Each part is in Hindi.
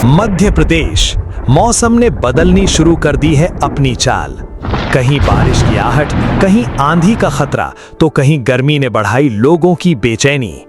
मध्य प्रदेश मौसम ने बदलनी शुरू कर दी है अपनी चाल। कहीं बारिश की आहट, कहीं आंधी का खतरा, तो कहीं गर्मी ने बढ़ाई लोगों की बेचैनी।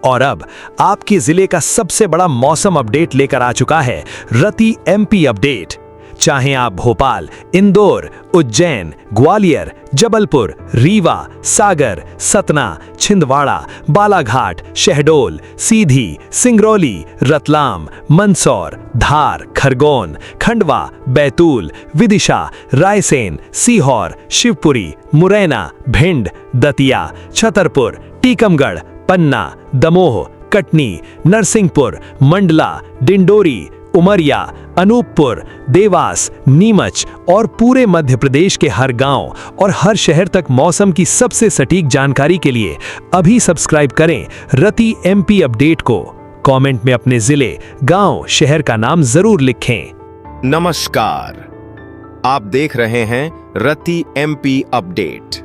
और अब आपके जिले का सबसे बड़ा मौसम अपडेट लेकर आ चुका है रति एमपी अपडेट। चाहे आप भोपाल, इंदौर, उज्जैन, ग्वालियर, जबलपुर, रीवा, सागर, सतना, छिंदवाड़ा, बालाघाट, शहडोल, सीधी, सिंगरौली, रतलाम, मंदसौर, धार, खरगोन, खंडवा, बैतूल, विदिशा, रायसेन, सीहोर, शिवपुरी, मुरैना, भिंड, दतिया, छतरपुर, टीकमगढ़, पन्ना, दमोह, कटनी, नरसिंहपुर, मंडला, डिंडोरी, उमरिया, अनूपपुर, देवास, नीमच और पूरे मध्य प्रदेश के हर गांव और हर शहर तक मौसम की सबसे सटीक जानकारी के लिए अभी सब्सक्राइब करें रति एमपी अपडेट को। कमेंट में अपने जिले, गांव, शहर का नाम जरूर लिखें। नमस्कार, आप देख रहे हैं रति एमपी अपडेट।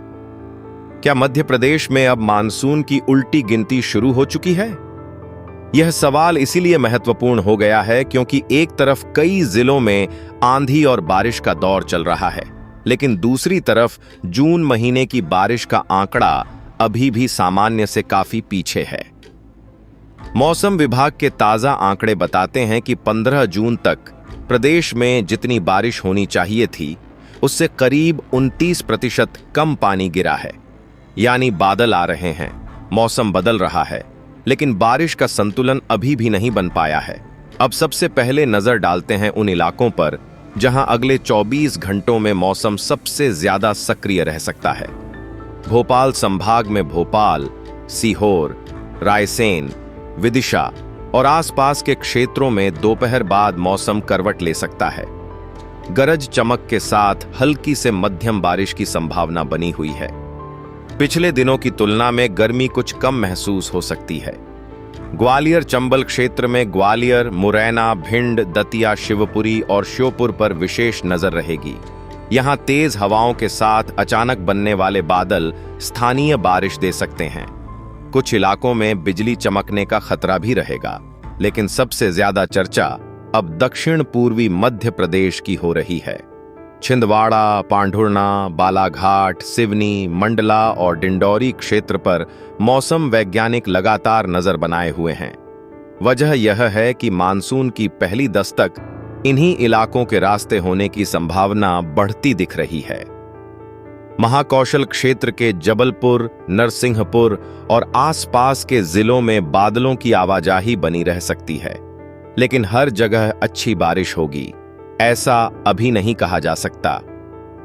क्या मध्य प्रदेश में अब मानसून की उल्टी गिनती शुरू हो चुकी है? यह सवाल इसीलिए महत्वपूर्ण हो गया है क्योंकि एक तरफ कई जिलों में आंधी और बारिश का दौर चल रहा है, लेकिन दूसरी तरफ जून महीने की बारिश का आंकड़ा अभी भी सामान्य से काफी पीछे है। मौसम विभाग के ताजा आंकड़े बताते हैं कि 15 जून तक प्रदेश में जितनी बारिश होनी चाहिए थी, उससे करीब 29% कम पानी गिरा है। यानी बादल आ रहे हैं, मौसम बदल रहा है, लेकिन बारिश का संतुलन अभी भी नहीं बन पाया है। अब सबसे पहले नजर डालते हैं उन इलाकों पर जहां अगले 24 घंटों में मौसम सबसे ज्यादा सक्रिय रह सकता है। भोपाल संभाग में भोपाल, सीहोर, रायसेन, विदिशा और आसपास के क्षेत्रों में दोपहर बाद मौसम करवट ले सकता है। गरज चमक के साथ हल्की से मध्यम बारिश की संभावना बनी हुई है। पिछले दिनों की तुलना में गर्मी कुछ कम महसूस हो सकती है। ग्वालियर चंबल क्षेत्र में ग्वालियर, मुरैना, भिंड, दतिया, शिवपुरी और श्योपुर पर विशेष नजर रहेगी। यहां तेज हवाओं के साथ अचानक बनने वाले बादल स्थानीय बारिश दे सकते हैं। कुछ इलाकों में बिजली चमकने का खतरा भी रहेगा, लेकिन सबसे ज्यादा चर्चा अब दक्षिण पूर्वी मध्य प्रदेश की हो रही है। छिंदवाड़ा, पांढुर्णा, बालाघाट, सिवनी, मंडला और डिंडौरी क्षेत्र पर मौसम वैज्ञानिक लगातार नजर बनाए हुए हैं। वजह यह है कि मानसून की पहली दस्तक इन्हीं इलाकों के रास्ते होने की संभावना बढ़ती दिख रही है। महाकौशल क्षेत्र के जबलपुर, नरसिंहपुर और आसपास के जिलों में बादलों की आवाजाही बनी रह सकती है, लेकिन हर जगह अच्छी बारिश होगी ऐसा अभी नहीं कहा जा सकता।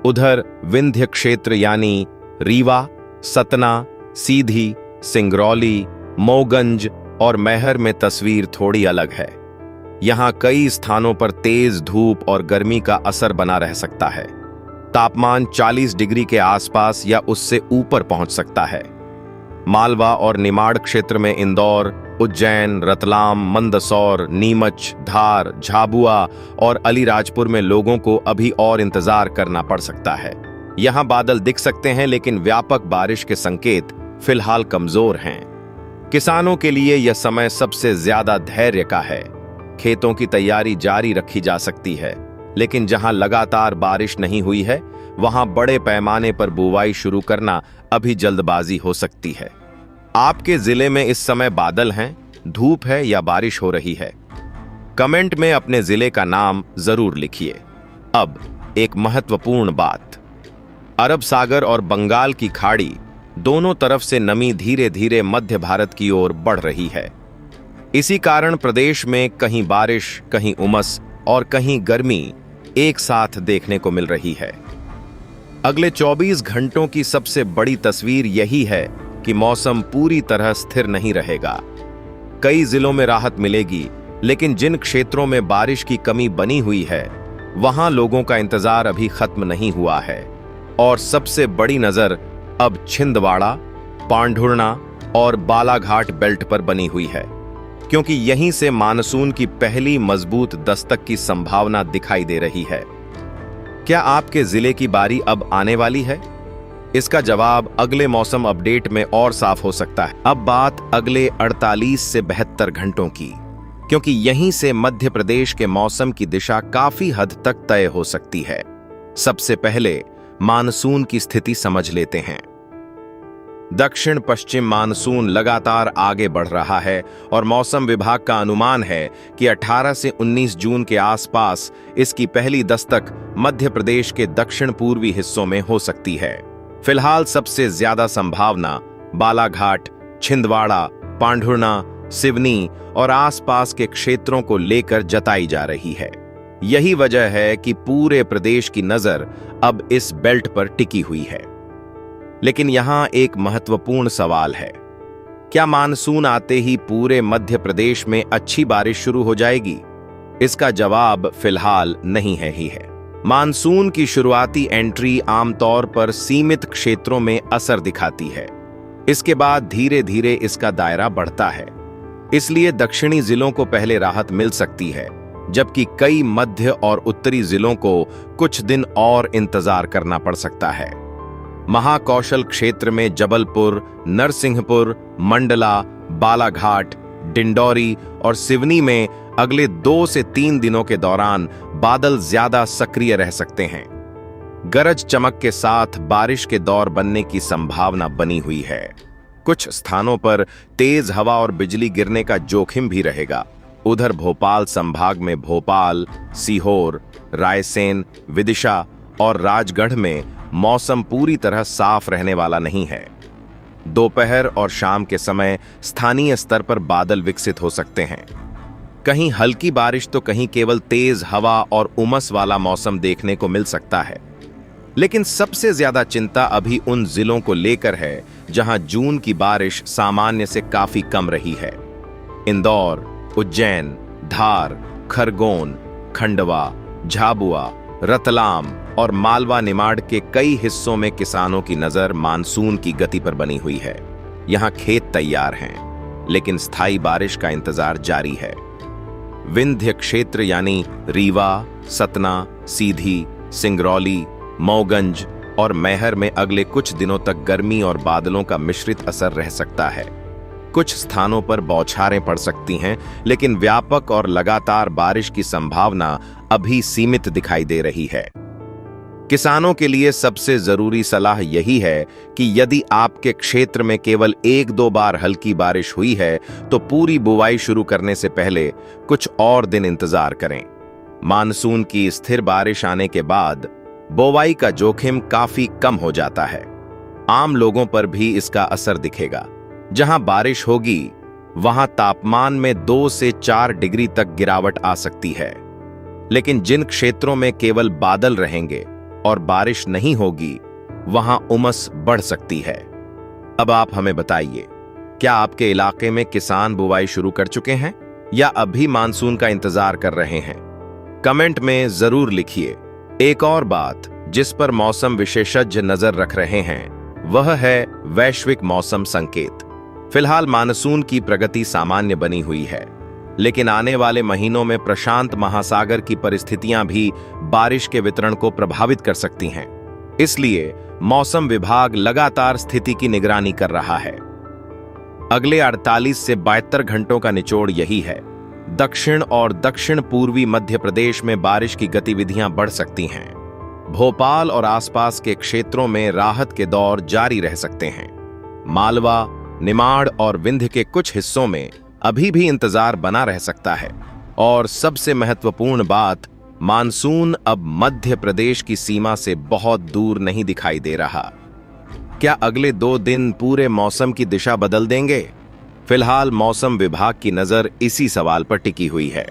उधर विंध्य क्षेत्र यानी रीवा, सतना, सीधी, सिंगरौली, मऊगंज और मैहर में तस्वीर थोड़ी अलग है। यहां कई स्थानों पर तेज धूप और गर्मी का असर बना रह सकता है। तापमान 40 डिग्री के आसपास या उससे ऊपर पहुंच सकता है। मालवा और निमाड़ क्षेत्र में इंदौर, उज्जैन, रतलाम, मंदसौर, नीमच, धार, झाबुआ और अलीराजपुर में लोगों को अभी और इंतजार करना पड़ सकता है। यहां बादल दिख सकते हैं, लेकिन व्यापक बारिश के संकेत फिलहाल कमजोर हैं। किसानों के लिए यह समय सबसे ज्यादा धैर्य का है। खेतों की तैयारी जारी रखी जा सकती है, लेकिन जहां लगातार बारिश नहीं हुई है, वहां बड़े पैमाने पर बुवाई शुरू करना अभी जल्दबाजी हो सकती है। आपके जिले में इस समय बादल हैं, धूप है या बारिश हो रही है? कमेंट में अपने जिले का नाम जरूर लिखिए। अब एक महत्वपूर्ण बात, अरब सागर और बंगाल की खाड़ी दोनों तरफ से नमी धीरे धीरे मध्य भारत की ओर बढ़ रही है। इसी कारण प्रदेश में कहीं बारिश, कहीं उमस और कहीं गर्मी एक साथ देखने को मिल रही है। अगले 24 घंटों की सबसे बड़ी तस्वीर यही है कि मौसम पूरी तरह स्थिर नहीं रहेगा। कई जिलों में राहत मिलेगी, लेकिन जिन क्षेत्रों में बारिश की कमी बनी हुई है, वहां लोगों का इंतजार अभी खत्म नहीं हुआ है। और सबसे बड़ी नजर अब छिंदवाड़ा, पांढुर्णा और बालाघाट बेल्ट पर बनी हुई है, क्योंकि यहीं से मानसून की पहली मजबूत दस्तक की संभावना दिखाई दे रही है। क्या आपके जिले की बारी अब आने वाली है? इसका जवाब अगले मौसम अपडेट में और साफ हो सकता है। अब बात अगले 48 से 72 घंटों की। क्योंकि यहीं से मध्य प्रदेश के मौसम की दिशा काफी हद तक तय हो सकती है। सबसे पहले मानसून की स्थिति समझ लेते हैं। दक्षिण पश्चिम मानसून लगातार आगे बढ़ रहा है और मौसम विभाग का अनुमान है कि 18 से 19 जून के आसपास इसकी पहली दस्तक मध्य प्रदेश के दक्षिण पूर्वी हिस्सों में हो सकती है। फिलहाल सबसे ज्यादा संभावना बालाघाट, छिंदवाड़ा, पांढुर्णा, सिवनी और आसपास के क्षेत्रों को लेकर जताई जा रही है। यही वजह है कि पूरे प्रदेश की नजर अब इस बेल्ट पर टिकी हुई है। लेकिन यहां एक महत्वपूर्ण सवाल है, क्या मानसून आते ही पूरे मध्य प्रदेश में अच्छी बारिश शुरू हो जाएगी? इसका जवाब फिलहाल नहीं है ही है। मानसून की शुरुआती एंट्री आमतौर पर सीमित क्षेत्रों में असर दिखाती है। इसके बाद धीरे धीरे इसका दायरा बढ़ता है। इसलिए दक्षिणी जिलों को पहले राहत मिल सकती है, जबकि कई मध्य और उत्तरी जिलों को कुछ दिन और इंतजार करना पड़ सकता है। महाकौशल क्षेत्र में जबलपुर, नरसिंहपुर, मंडला, बालाघाट, डिंडौरी और सिवनी में अगले 2 से 3 दिनों के दौरान बादल ज्यादा सक्रिय रह सकते हैं। गरज चमक के साथ बारिश के दौर बनने की संभावना बनी हुई है। कुछ स्थानों पर तेज हवा और बिजली गिरने का जोखिम भी रहेगा। उधर भोपाल संभाग में भोपाल, सीहोर, रायसेन, विदिशा और राजगढ़ में मौसम पूरी तरह साफ रहने वाला नहीं है। दोपहर और शाम के समय स्थानीय स्तर पर बादल विकसित हो सकते हैं। कहीं हल्की बारिश तो कहीं केवल तेज हवा और उमस वाला मौसम देखने को मिल सकता है। लेकिन सबसे ज्यादा चिंता अभी उन जिलों को लेकर है जहां जून की बारिश सामान्य से काफी कम रही है। इंदौर, उज्जैन, धार, खरगोन, खंडवा, झाबुआ, रतलाम और मालवा निमाड़ के कई हिस्सों में किसानों की नजर मानसून की गति पर बनी हुई है। यहां खेत तैयार हैं, लेकिन स्थायी बारिश का इंतजार जारी है। विंध्य क्षेत्र यानी रीवा, सतना, सीधी, सिंगरौली, मऊगंज और मैहर में अगले कुछ दिनों तक गर्मी और बादलों का मिश्रित असर रह सकता है। कुछ स्थानों पर बौछारें पड़ सकती हैं, लेकिन व्यापक और लगातार बारिश की संभावना अभी सीमित दिखाई दे रही है। किसानों के लिए सबसे जरूरी सलाह यही है कि यदि आपके क्षेत्र में केवल 1-2 बार हल्की बारिश हुई है तो पूरी बुवाई शुरू करने से पहले कुछ और दिन इंतजार करें। मानसून की स्थिर बारिश आने के बाद बोवाई का जोखिम काफी कम हो जाता है। आम लोगों पर भी इसका असर दिखेगा। जहां बारिश होगी वहां तापमान में 2 से 4 डिग्री तक गिरावट आ सकती है। लेकिन जिन क्षेत्रों में केवल बादल रहेंगे और बारिश नहीं होगी, वहां उमस बढ़ सकती है। अब आप हमें बताइए, क्या आपके इलाके में किसान बुवाई शुरू कर चुके हैं या अभी मानसून का इंतजार कर रहे हैं? कमेंट में जरूर लिखिए। एक और बात जिस पर मौसम विशेषज्ञ नजर रख रहे हैं वह है वैश्विक मौसम संकेत। फिलहाल मानसून की प्रगति सामान्य बनी हुई है, लेकिन आने वाले महीनों में प्रशांत महासागर की परिस्थितियां भी बारिश के वितरण को प्रभावित कर सकती हैं। इसलिए मौसम विभाग लगातार स्थिति की निगरानी कर रहा है। अगले 48 से 72 घंटों का निचोड़ यही है। दक्षिण और दक्षिण पूर्वी मध्य प्रदेश में बारिश की गतिविधियां बढ़ सकती हैं। भोपाल और आसपास के क्षेत्रों में राहत के दौर जारी रह सकते हैं। मालवा, निमाड़ और विंध्य के कुछ हिस्सों में अभी भी इंतजार बना रह सकता है। और सबसे महत्वपूर्ण बात, मानसून अब मध्य प्रदेश की सीमा से बहुत दूर नहीं दिखाई दे रहा। क्या अगले 2 दिन पूरे मौसम की दिशा बदल देंगे? फिलहाल मौसम विभाग की नजर इसी सवाल पर टिकी हुई है।